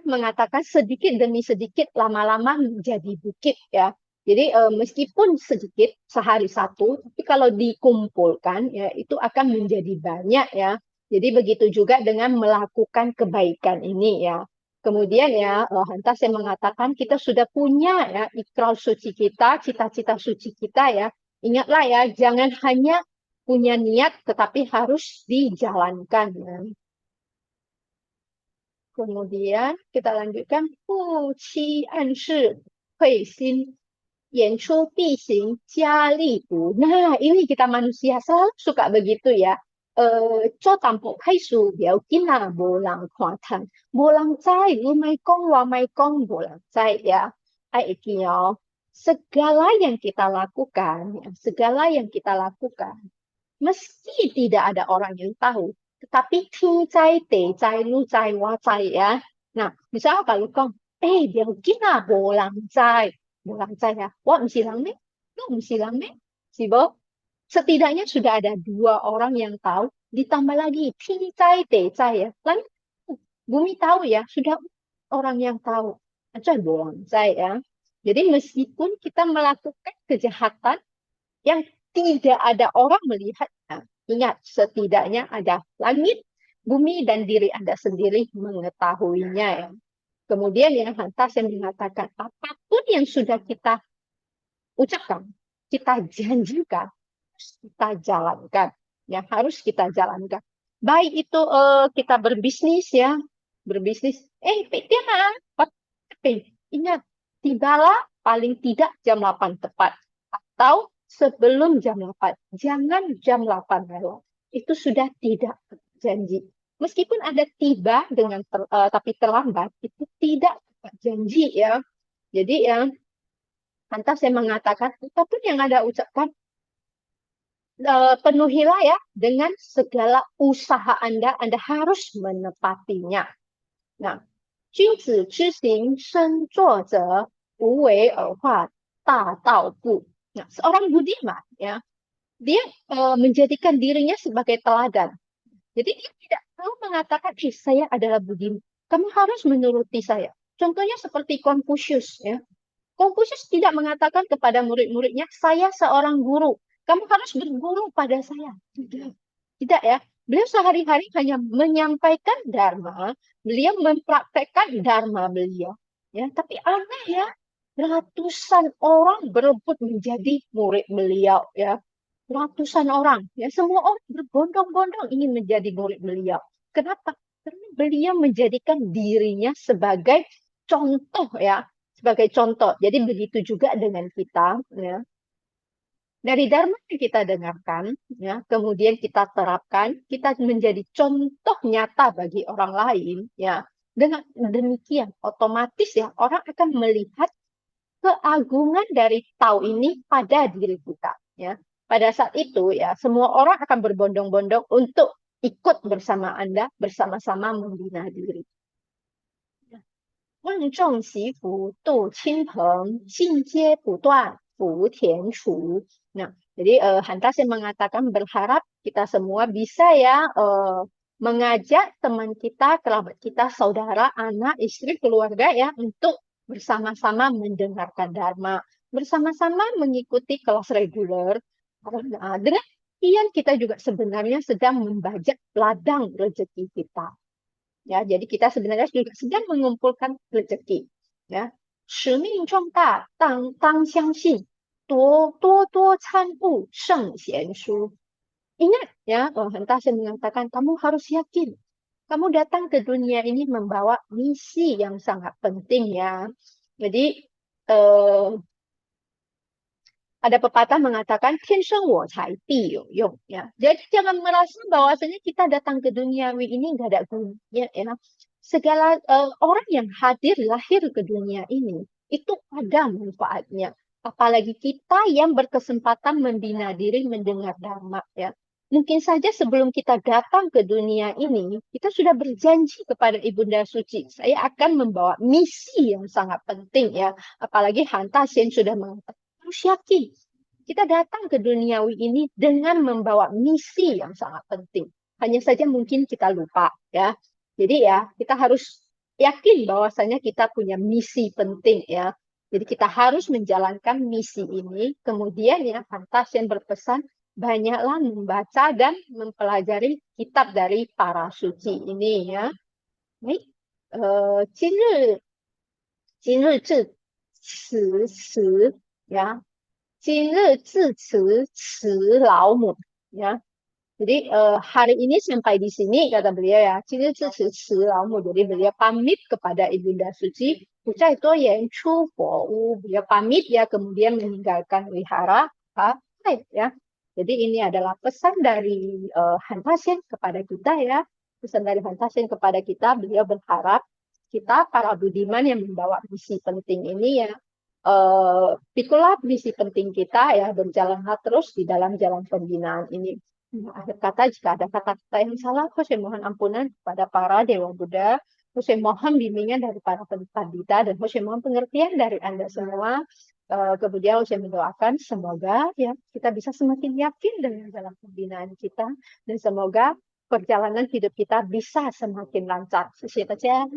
mengatakan sedikit demi sedikit lama-lama menjadi bukit ya. Jadi meskipun sedikit sehari satu, tapi kalau dikumpulkan ya itu akan menjadi banyak ya. Jadi begitu juga dengan melakukan kebaikan ini ya. Kemudian ya Hantas yang mengatakan kita sudah punya ya ikrar suci kita, cita-cita suci kita ya. Ingatlah ya, jangan hanya punya niat tetapi harus dijalankan ya. Kemudian kita lanjutkan 不期暗示会心 演出必行加力图. Nah, ini kita manusia selalu suka begitu ya. Cho tampo khai su biao kina bolang kuatan. Bolang cai, lumai kong, wamai kong, bolang cai ya. Ai ikio. Segala yang kita lakukan, meski tidak ada orang yang tahu, tetapi ting cai, te cai, lu cai, wa cai ya. Nah, misalnya kalau kau, dia gina bolang cai. Bolang cai ya. Wah, mesti lame. Tuh, mesti lame. Sibo. Setidaknya sudah ada dua orang yang tahu. Ditambah lagi, ti cai, te cai ya. Langit, bumi tahu ya. Sudah orang yang tahu. Cai bolang cai ya. Jadi meskipun kita melakukan kejahatan yang tidak ada orang melihatnya, ingat setidaknya ada langit, bumi, dan diri Anda sendiri mengetahuinya ya. Kemudian yang lantas yang mengatakan apapun yang sudah kita ucapkan, kita janjikan, kita jalankan. Ya, harus kita jalankan. Baik itu kita berbisnis ya, berbisnis. Ingat, tibalah paling tidak jam 8 tepat. Atau sebelum jam 8. Jangan jam 8 lewat. Itu sudah tidak janji. Meskipun ada tiba dengan tapi terlambat, itu tidak janji ya. Jadi ya, lantas saya mengatakan, apapun yang Anda ucapkan, penuhilah ya dengan segala usaha Anda harus menepatinya. Nah, 君子之行身作则，无为而化大道不. Nah, seorang budiman ya, dia menjadikan dirinya sebagai teladan. Jadi dia tidak perlu mengatakan, saya adalah budiman. Kamu harus menuruti saya. Contohnya seperti Konfusius ya. Konfusius tidak mengatakan kepada murid-muridnya, saya seorang guru. Kamu harus berguru pada saya. Tidak ya. Beliau sehari-hari hanya menyampaikan dharma, beliau mempraktekkan dharma beliau. Ya, tapi aneh ya, ratusan orang berebut menjadi murid beliau ya. Ratusan orang, ya semua orang berbondong-bondong ingin menjadi murid beliau. Kenapa? Karena beliau menjadikan dirinya sebagai contoh ya, sebagai contoh. Jadi begitu juga dengan kita ya. Dari dharma yang kita dengarkan, ya, kemudian kita terapkan, kita menjadi contoh nyata bagi orang lain, ya. Dengan demikian, otomatis ya orang akan melihat keagungan dari Tao ini pada diri kita, ya. Pada saat itu ya, semua orang akan berbondong-bondong untuk ikut bersama Anda, bersama-sama membina diri. 万众祈福度亲朋，信皆不断福田处. Nah, jadi Hantas yang mengatakan berharap kita semua bisa ya mengajak teman kita, kerabat kita, saudara, anak, istri, keluarga ya untuk bersama-sama mendengarkan Dharma, bersama-sama mengikuti kelas reguler. Nah, dengan demikian kita juga sebenarnya sedang membajak ladang rezeki kita. Ya, jadi kita sebenarnya juga sedang mengumpulkan rezeki. Ya, 使命重大，当相信，多参悟圣贤书. Ingat ya, Hantas yang mengatakan kamu harus yakin. Kamu datang ke dunia ini membawa misi yang sangat penting ya. Jadi ada pepatah mengatakan 天生我材必有用 ya. Jadi jangan merasa bahwasanya kita datang ke dunia ini nggak ada gunanya ya. Segala orang yang hadir lahir ke dunia ini itu ada manfaatnya. Apalagi kita yang berkesempatan membina diri mendengar dharma ya. Mungkin saja sebelum kita datang ke dunia ini, kita sudah berjanji kepada Ibunda Suci, saya akan membawa misi yang sangat penting ya. Apalagi Hantas yang sudah mengatakan harus yakin kita datang ke duniawi ini dengan membawa misi yang sangat penting. Hanya saja mungkin kita lupa ya. Jadi ya kita harus yakin bahwasanya kita punya misi penting ya. Jadi kita harus menjalankan misi ini. Kemudian ya Hantas yang berpesan banyaklah membaca dan mempelajari kitab dari para suci ini ya. Baik, 今日至此 ya. 今日至此辞老母 ya. Jadi hari ini sampai di sini kata beliau ya. 今日至此辞老母. Jadi beliau pamit kepada Ibunda Suci. Ucai to yang chu po u. Beliau pamit ya kemudian meninggalkan wihara. Ya. Jadi ini adalah pesan dari Hantasen kepada kita ya. Pesan dari Hantasen kepada kita, beliau berharap kita para budiman yang membawa misi penting ini ya, pikulah misi penting kita ya, berjalanlah terus di dalam jalan pembinaan ini. Akhir kata, jika ada kata-kata yang salah, saya mohon ampunan kepada para Dewa Buddha. Saya mohon bimbingan dari para pendita dan saya mohon pengertian dari Anda semua. Kemudian saya mendoakan semoga ya kita bisa semakin yakin dengan jalan pembinaan kita dan semoga perjalanan hidup kita bisa semakin lancar. Sesuai saja.